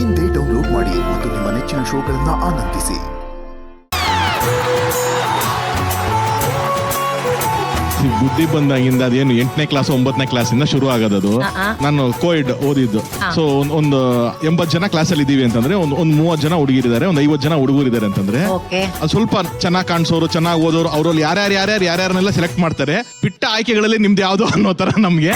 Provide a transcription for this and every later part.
ಇಂದೇ ಡೌನ್ಲೋಡ್ ಮಾಡಿ ಮತ್ತು ನಿಮ್ಮ ನೆಚ್ಚಿನ ಶೋಗಳನ್ನು ಆನಂದಿಸಿ. ಬುದ್ಧಿ ಬಂದಾಗಿಂದ ಅದೇನು 8ನೇ ಕ್ಲಾಸ್ 9ನೇ ಕ್ಲಾಸಿಂದ ಶುರು ಆಗೋದದು. ನಾನು ಕೋವಿಡ್ ಓದಿದ್ದು. ಸೊ ಒಂದು 80 ಜನ ಕ್ಲಾಸಲ್ಲಿ ಇದೀವಿ ಅಂತಂದ್ರೆ ಒಂದು 30 ಜನ ಹುಡುಗಿರಿದ್ದಾರೆ, ಒಂದು 50 ಜನ ಹುಡುಗರಿದ್ದಾರೆ ಅಂತಂದ್ರೆ ಅದು ಸ್ವಲ್ಪ ಚೆನ್ನಾಗಿ ಕಾಣಿಸೋರು, ಚೆನ್ನಾಗಿ ಓದೋರು, ಅವ್ರಲ್ಲಿ ಯಾರ್ಯಾರನ್ನೆಲ್ಲ ಸೆಲೆಕ್ಟ್ ಮಾಡ್ತಾರೆ. ಬಿಟ್ಟ ಆಯ್ಕೆಗಳಲ್ಲಿ ನಿಮ್ದು ಯಾವ್ದು ಅನ್ನೋ ತರ ನಮ್ಗೆ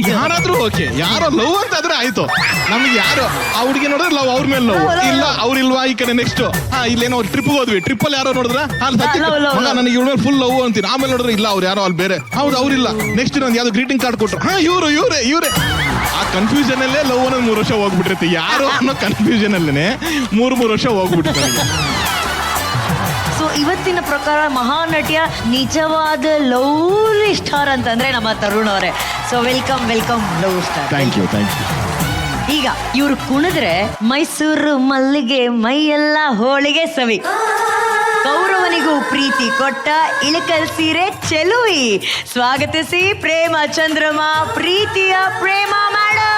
ಯಾರಾದ್ರೂ ಓಕೆ, ಯಾರೋ ಲವ್ ಅಂತ ಆದ್ರೆ ಆಯ್ತು. ನಮ್ಗೆ ಯಾರು ಆ ಹುಡುಗಿ ನೋಡಿದ್ರೆ ಲವ್ ಅವ್ರ ಮೇಲೆ ಲವ್ ಇಲ್ಲ, ಅವ್ರಿಲ್ವಾ ಈ ಕಡೆ ನೆಕ್ಸ್ಟ್ ಇಲ್ಲೇನೋ ಟ್ರಿಪ್ ಹೋದ್ವಿ, ಟ್ರಿಪ್ ಅಲ್ಲಿ ಯಾರೋ ನೋಡಿದ್ರ ನನಗೆ ಇವ್ರ ಮೇಲೆ ಫುಲ್ ಲವ್ ಅಂತೀನಿ. ಆಮೇಲೆ ನೋಡಿದ್ರೆ ಇಲ್ಲ ಅವ್ರು ಯಾರೋ ಅಲ್ಲಿ ಬೇರೆ, ಹೌದು ಅವ್ರಿಲ್ಲ. ನೆಕ್ಸ್ಟ್ ನಂಗೆ ಯಾವ್ದು ಗ್ರೀಟಿಂಗ್ ಕಾರ್ಡ್ ಕೊಟ್ರು, ಇವ್ರೆ ಆ ಕನ್ಫ್ಯೂಷನ್ ಅಲ್ಲೇ ಲವ್ ಅನ್ನೋದು 3 ವರ್ಷ ಹೋಗ್ಬಿಟ್ಟಿರುತ್ತೆ. ಯಾರು ಅನ್ನೋ ಕನ್ಫ್ಯೂಷನ್ ಅಲ್ಲೇನೆ 3 ವರ್ಷ ಹೋಗ್ಬಿಟ್ಟಿರ್ತಾರೆ. ಸೊ ಇವತ್ತಿನ ಪ್ರಕಾರ ಮಹಾನಟಿಯ ನಿಜವಾದ ಲವ್ ಸ್ಟಾರ್ ಅಂತಂದ್ರೆ ನಮ್ಮ ತರುಣ್ ಅವರೇ. So welcome love star. Thank you. ಈಗ ಇವ್ರು ಕುಣಿದ್ರೆ ಮೈಸೂರು ಮಲ್ಲಿಗೆ ಮೈಯೆಲ್ಲ ಹೋಳಿಗೆ ಸವಿ, ಕೌರವನಿಗೂ ಪ್ರೀತಿ ಕೊಟ್ಟ ಇಳಕಲ್ ಸೀರೆ ಚೆಲುವಿ. ಸ್ವಾಗತಿಸಿ ಪ್ರೇಮ ಚಂದ್ರಮ, ಪ್ರೀತಿಯ ಪ್ರೇಮ ಮೇಡಮ್.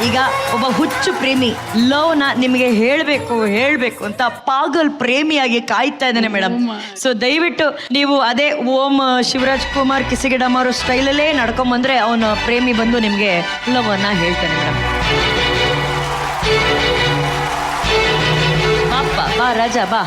ಈಗ ಒಬ್ಬ ಹುಚ್ಚು ಪ್ರೇಮಿ ಲವ್ನ ನಿಮಗೆ ಹೇಳಬೇಕು ಅಂತ ಪಾಗಲ್ ಪ್ರೇಮಿಯಾಗಿ ಕಾಯ್ತಾ ಇದ್ದಾನೆ ಮೇಡಮ್. ಸೊ ದಯವಿಟ್ಟು ನೀವು ಅದೇ ಓಂ ಶಿವರಾಜ್ ಕುಮಾರ್ ಕಿಸಿಗಿಡಮ್ ಅವರ ಸ್ಟೈಲಲ್ಲೇ ನಡ್ಕೊಂಬಂದ್ರೆ ಅವನ ಪ್ರೇಮಿ ಬಂದು ನಿಮಗೆ ಲವ್ ಅನ್ನ ಹೇಳ್ತಾನೆ ಮೇಡಮ್. ಬಾ ರಾಜ ಬಾ.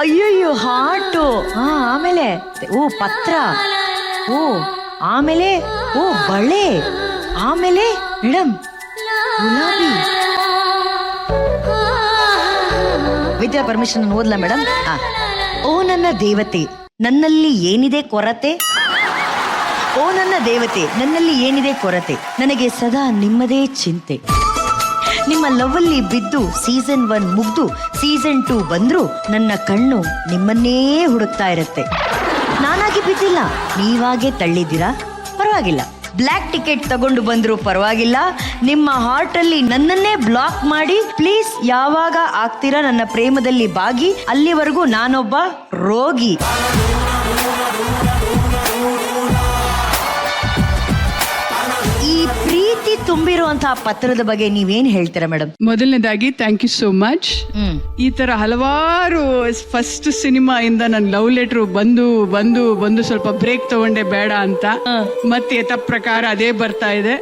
ಅಯ್ಯಯ್ಯೋ ಹಾಟು. ಆಮೇಲೆ ಪತ್ರ, ಆಮೇಲೆ ಬಳೆ, ಆಮೇಲೆ ಮೇಡಮ್ ಗುಲಾಬಿ. ವಿದ್ಯಾ ಪರ್ಮಿಷನ್ ಓದ್ಲಾ ಮೇಡಮ್? ಓ ನನ್ನ ದೇವತೆ ನನ್ನಲ್ಲಿ ಏನಿದೆ ಕೊರತೆ, ಓ ನನ್ನ ದೇವತೆ ನನ್ನಲ್ಲಿ ಏನಿದೆ ಕೊರತೆ, ನನಗೆ ಸದಾ ನಿಮ್ಮದೇ ಚಿಂತೆ. ನಿಮ್ಮ ಲವ್ವಲ್ಲಿ ಬಿದ್ದು ಸೀಸನ್ 1 ಮುಗ್ದು ಸೀಸನ್ 2 ಬಂದ್ರು ನನ್ನ ಕಣ್ಣು ನಿಮ್ಮನ್ನೇ ಹುಡುಕ್ತಾ ಇರುತ್ತೆ. ನಾನಾಗಿ ಬಿದ್ದಿಲ್ಲ, ನೀವಾಗೆ ತಳ್ಳಿದ್ದೀರಾ, ಪರವಾಗಿಲ್ಲ. ಬ್ಲ್ಯಾಕ್ ಟಿಕೆಟ್ ತಗೊಂಡು ಬಂದ್ರು ಪರವಾಗಿಲ್ಲ. ನಿಮ್ಮ ಹಾರ್ಟಲ್ಲಿ ನನ್ನನ್ನೇ ಬ್ಲಾಕ್ ಮಾಡಿ ಪ್ಲೀಸ್ ಯಾವಾಗ ಆಗ್ತೀರಾ ನನ್ನ ಪ್ರೇಮದಲ್ಲಿ ಭಾಗಿ, ಅಲ್ಲಿವರೆಗೂ ನಾನೊಬ್ಬ ರೋಗಿ. ಈ ಪ್ರೀತಿ ತುಂಬಿರುವಂತಹ ಪತ್ರದ ಬಗ್ಗೆ ನೀವೇನ್ ಹೇಳ್ತೀರಾ ಮೇಡಮ್? ಮೊದಲನೇದಾಗಿ ಥ್ಯಾಂಕ್ ಯು ಸೋ ಮಚ್. ಈ ತರ ಹಲವಾರು ಫಸ್ಟ್ ಸಿನಿಮಾ ಇಂದ ನನ್ ಲವ್ ಲೆಟರ್ ಬಂದು ಸ್ವಲ್ಪ ಬ್ರೇಕ್ ತಗೊಂಡೆ ಬೇಡ ಅಂತ, ಮತ್ತೆ ಯಥ ಪ್ರಕಾರ ಅದೇ ಬರ್ತಾ ಇದೆ.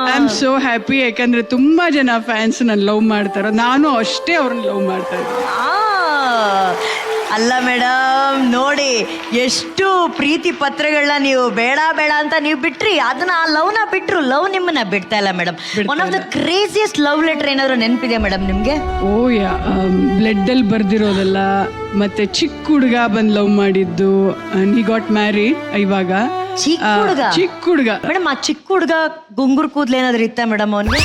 ಐ ಆಮ್ ಸೋ ಹ್ಯಾಪಿ, ಯಾಕಂದ್ರೆ ತುಂಬಾ ಜನ ಫ್ಯಾನ್ಸ್ ನನ್ ಲವ್ ಮಾಡ್ತಾರ, ನಾನು ಅಷ್ಟೇ ಅವ್ರನ್ನ ಲವ್ ಮಾಡ್ತಾ ಇದ್ದೀನಿ. ಅಲ್ಲ ಮೇಡಮ್ ನೋಡಿ, ಎಷ್ಟು ಪ್ರೀತಿ ಪತ್ರಗಳನ್ನ ನೀವು ಬೇಡ ಅಂತ ನೀವು ಬಿಟ್ರಿ, ಅದನ್ನ ಆ ಲವ್ನ ಬಿಟ್ರು, ಲವ್ ನಿಮ್ಮನ್ನ ಬಿಡ್ತಾ ಇಲ್ಲ madam. One of the craziest love letter ಏನಾದ್ರು ನೆನಪಿದೆ ಮೇಡಮ್ ನಿಮ್ಗೆ? ಬ್ಲಡ್ ಅಲ್ಲಿ ಬರ್ದಿರೋದಲ್ಲ, ಮತ್ತೆ ಚಿಕ್ಕ ಹುಡುಗ ಬಂದ್ ಲವ್ ಮಾಡಿದ್ದು, ಹಿ ಗಾಟ್ ಮ್ಯಾರಿಡ್ ಇವಾಗ. ಚಿಕ್ಕ ಹುಡುಗ ಮೇಡಮ್, ಆ ಚಿಕ್ಕ ಹುಡುಗ ಗುಂಗುರ್ ಕೂದ್ಲು ಏನಾದ್ರು ಇತ್ತ ಮೇಡಮ್ ಅವನ್ಗೆ?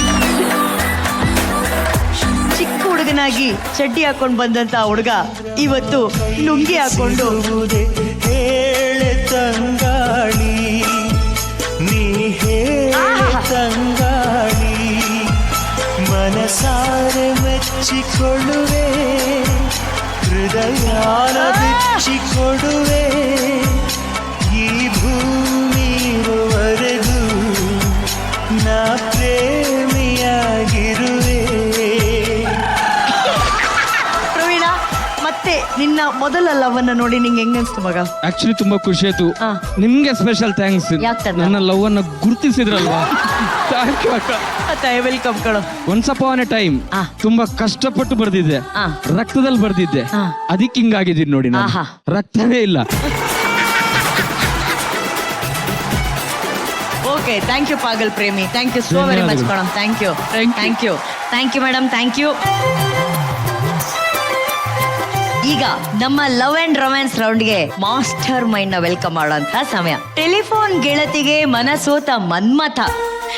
ಚಿಕ್ಕ ಹುಡುಗನಾಗಿ ಚಡ್ಡಿ ಹಾಕೊಂಡು ಬಂದಂತ ಹುಡುಗ ಇವತ್ತು ಲುಂಗಿ ಹಾಕೊಂಡು ಹೇಳೆ ತಂಗಾಳಿ, ನೀ ಹೇಳೆ ತಂಗಾಳಿ, ಮನಸಾರೆ ಮೆಚ್ಚಿಕೊಳ್ಳುವೆ, ಹೃದಯಾನ ಬಿಚ್ಚಿಕೊಡುವೆ, ಈ ಭೂಮಿ ಇರುವರೆಗೂ ನಾ ಪ್ರೇಮಿಯಾಗಿರುವೆ. ನಿನ್ನ ಮೊದಲ ಲವ್ವನ್ನ ನೋಡಿ ನಿಂಗೆ ಹೆಂಗ ಅನ್ಸ್ತು ಮಗ? ಆಕ್ಚುಲಿ ತುಂಬಾ ಖುಷಿ ಆಯ್ತು. ನಿಮ್ಗೆ ಸ್ಪೆಷಲ್ ಥ್ಯಾಂಕ್ಸ್, ನನ್ನ ಲವ್ ಅನ್ನ ಗುರುತಿಸಿದ್ರಲ್ವಾ. ಥ್ಯಾಂಕ್ ಯು ಅಕ್ಕ. ವೆಲ್ಕಮ್ ಕಣೋ. ಒನ್ಸ್ ಅಪಾನ್ ಎ ಟೈಮ್ ತುಂಬಾ ಕಷ್ಟಪಟ್ಟು ಬರ್ದಿದ್ದೆ, ರಕ್ತದಲ್ಲಿ ಬರ್ದಿದ್ದೆ, ಅದಕ್ಕೆ ಹಿಂಗಾಗಿದ್ದೀನಿ ನೋಡಿ, ರಕ್ತವೇ ಇಲ್ಲ. ಓಕೆ, ಥ್ಯಾಂಕ್ ಯು ಪಾಗಲ್ ಪ್ರೇಮಿ, thank you so very much ಕಣೋ. Thank you madam, thank you. ಈಗ ನಮ್ಮ ಲವ್ ಅಂಡ್ ರೊಮ್ಯಾನ್ಸ್ ರೌಂಡ್ಗೆ ಮಾಸ್ಟರ್ ಮೈಂಡ್ ನ ವೆಲ್ಕಮ್ ಮಾಡೋಂತ ಸಮಯ. ಟೆಲಿಫೋನ್ ಗೆಳತಿಗೆ ಮನಸೋತ ಮನ್ಮಥ,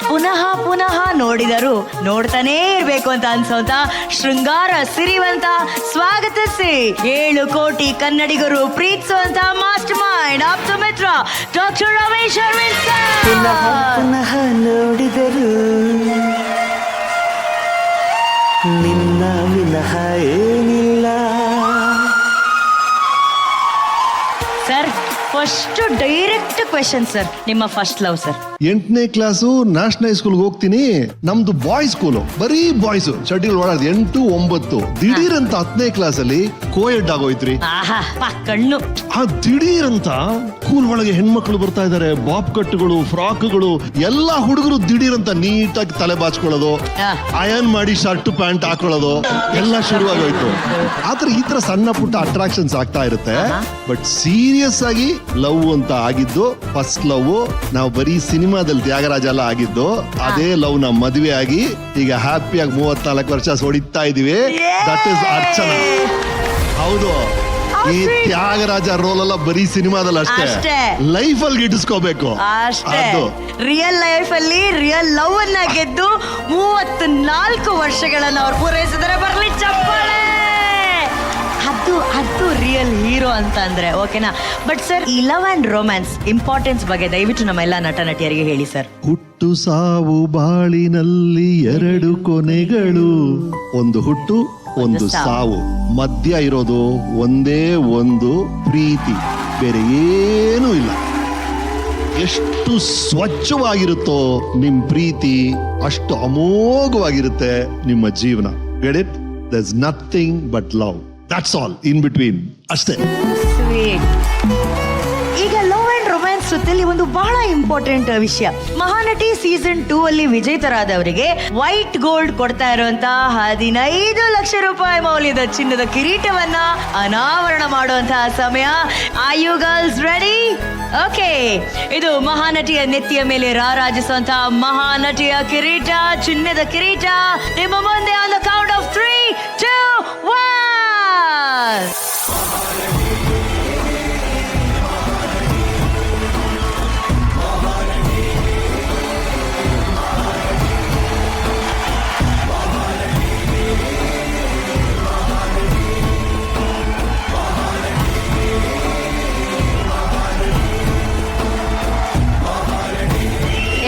ಪುನಃ ನೋಡಿದರು ನೋಡ್ತಾನೇ ಇರ್ಬೇಕು ಅಂತ ಅನ್ಸೋಂತ ಶೃಂಗಾರ ಸಿರಿವಂತ, ಸ್ವಾಗತಿಸಿ 7 ಕೋಟಿ ಕನ್ನಡಿಗರು ಪ್ರೀತಿಸುವಂತ ಮಾಸ್ಟರ್ ಮೈಂಡ್ ಆಪ್ತ ಮಿತ್ರ ಡಾಕ್ಟರ್ ರಮೇಶ್ ಅರವಿಂದ್. ಪುನಃ ಪುನಃ ನೋಡಿದರು ನಿನ್ನ ವಿನಃ ಏನಿಲ್ಲ. Sir first direct question sir, ನಿಮ್ಮ ಫಸ್ಟ್ ಲವ್ ಸರ್. 8ನೇ ಕ್ಲಾಸು ನ್ಯಾಷನಲ್ ಸ್ಕೂಲ್ಗೆ ಹೋಗ್ತೀನಿ. ನಮ್ದು ಬಾಯ್ಸ್ ಸ್ಕೂಲು, ಬರೀ ಬಾಯ್ಸ್ ಚಡ್ಡಿಗಳು ಓಡಾಡ್ದು 8, 9. ದಿಢೀರಂತ 10ನೇ ಕ್ಲಾಸ್ ಅಲ್ಲಿ ಕೋಯೆಡ್ ಆಗೋಯ್ತ್ರಿ. ಆಹಾ ಕಣ್ಣು. ಆ ದಿಢೀರಂತ ಸ್ಕೂಲ್ ಒಳಗೆ ಹೆಣ್ಮಕ್ಳು ಬರ್ತಾ ಇದಾರೆ, ಬಾಬ್ ಕಟ್ಟುಗಳು, ಫ್ರಾಕ್ಗಳು, ಎಲ್ಲಾ ಹುಡುಗರು ದಿಢೀರಂತ ನೀಟಾಗಿ ತಲೆ ಬಾಚ್ಕೊಳ್ಳೋದು, ಅಯನ್ ಮಾಡಿ ಶರ್ಟ್ ಪ್ಯಾಂಟ್ ಹಾಕೊಳ್ಳೋದು ಎಲ್ಲ ಶುರುವಾಗೋಯ್ತು. ಆದ್ರೆ ಈ ತರ ಸಣ್ಣ ಪುಟ್ಟ ಅಟ್ರಾಕ್ಷನ್ಸ್ ಆಗ್ತಾ ಇರುತ್ತೆ. ಬಟ್ ಸೀರಿಯಸ್ ಆಗಿ ಲವ್ ಅಂತ ಆಗಿದ್ದು ಫಸ್ಟ್ ಲವ್ ನಾವು ಬರೀ ಸಿನಿಮಾದಲ್ಲಿ ತ್ಯಾಗರಾಜ ಎಲ್ಲ ಆಗಿದ್ದು, ಅದೇ ಲವ್ ನ ಮದುವೆ ಆಗಿ ಈಗ ಹ್ಯಾಪಿಯಾಗಿ 34 ವರ್ಷ ಹೊಡಿತಾ ಇದೀವಿ. That is Archana. ಹೌದು, ಈ ತ್ಯಾಗರಾಜ ರೋಲ್ ಎಲ್ಲ ಬರೀ ಸಿನಿಮಾದಲ್ಲಿ ಅಷ್ಟೇ, ಲೈಫ್ ಅಲ್ಲಿ ಗಿಟ್ಟಿಸ್ಕೋಬೇಕು ಅಷ್ಟೇ. ಅದು. ರಿಯಲ್ ಲೈಫ್ ಅಲ್ಲಿ ರಿಯಲ್ ಲವ್ ಅನ್ನ ಗೆದ್ದು 34 ವರ್ಷಗಳನ್ನ ಅವ್ರು ಪೂರೈಸಿದರೆ ಬರ್ಲಿ ಚಪ್ಪಾಳೆ. ಅದು ರಿಯಲ್ ಹೀರೋ ಅಂತ ಅಂದ್ರೆ ಓಕೆನಾ. ಬಟ್ ಸರ್, ಈ ಲವ್ ಅಂಡ್ ರೊಮ್ಯಾನ್ಸ್ ಇಂಪಾರ್ಟೆನ್ಸ್ ಬಗ್ಗೆ ದಯವಿಟ್ಟು ನಮ್ಮೆಲ್ಲ ನಟ ನಟಿಯರಿಗೆ ಹೇಳಿ ಸರ್. ಹುಟ್ಟು ಸಾವು ಬಾಳಿನಲ್ಲಿ 2 ಕೊನೆಗಳು, ಒಂದು ಹುಟ್ಟು ಒಂದು ಸಾವು, ಮಧ್ಯ ಇರೋದು ಒಂದೇ ಒಂದು ಪ್ರೀತಿ, ಬೇರೆ ಏನೂ ಇಲ್ಲ. ಎಷ್ಟು ಸ್ವಚ್ಛವಾಗಿರುತ್ತೋ ನಿಮ್ ಪ್ರೀತಿ, ಅಷ್ಟು ಅಮೋಘವಾಗಿರುತ್ತೆ ನಿಮ್ಮ ಜೀವನ. Get it? there's nothing but love, that's all in between ಅಷ್ಟೇ. ಸ್ವೀಟ್. ಈಗ ಲವ್ ಅಂಡ್ ರೊಮ್ಯಾನ್ಸ್ ಸುತ್ತಲ್ಲಿ ಒಂದು ಬಹಳ ಇಂಪಾರ್ಟೆಂಟ್ ವಿಷಯ. ಮಹಾನಟಿ ಸೀಸನ್ 2 ಅಲ್ಲಿ ವಿಜೇತರಾದವರಿಗೆ ವೈಟ್ ಗೋಲ್ಡ್ ಕೊಡ್ತಾ ಇರುವಂತಹ 15 ಲಕ್ಷ ರೂಪಾಯಿ ಮೌಲ್ಯದ ಚಿನ್ನದ ಕಿರೀಟವನ್ನ ಅನಾವರಣ ಮಾಡುವಂತಹ ಸಮಯ. Are you girls ready? Okay, ಇದು ಮಹಾನಟಿಯ ನೆತ್ತಿಯ ಮೇಲೆ ರಾರಾಜಿಸುವಂತಹ ಮಹಾನಟಿಯ ಕಿರೀಟ, ಚಿನ್ನದ ಕಿರೀಟ ನಿಮ್ಮ ಮುಂದೆ ಆನ್ ದ ಕೌಂಟ್ ಆಫ್ 3, 2, 1.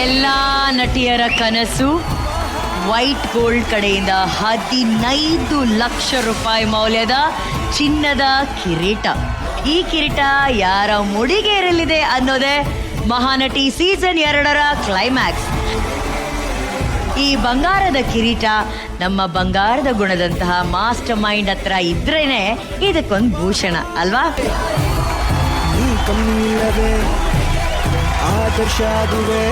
ಎಲ್ಲಾ ನಟಿಯರ ಕನಸು ವೈಟ್ ಗೋಲ್ಡ್ ಕಡೆಯಿಂದ 15 ಲಕ್ಷ ರೂಪಾಯಿ ಮೌಲ್ಯದ ಚಿನ್ನದ ಕಿರೀಟ. ಈ ಕಿರೀಟ ಯಾರ ಮುಡಿಗೆ ಇರಲಿದೆ ಅನ್ನೋದೇ ಮಹಾನಟಿ ಸೀಸನ್ 2ರ ಕ್ಲೈಮ್ಯಾಕ್ಸ್. ಈ ಬಂಗಾರದ ಕಿರೀಟ ನಮ್ಮ ಬಂಗಾರದ ಗುಣದಂತಹ ಮಾಸ್ಟರ್ ಮೈಂಡ್ ಹತ್ರ ಇದ್ರೇನೆ ಇದಕ್ಕೊಂದು ಭೂಷಣ ಅಲ್ವಾ? ನೀ ಕಮ್ಮಿಲ್ಲದೆ ಆದರ್ಶ ಆಗುವೆ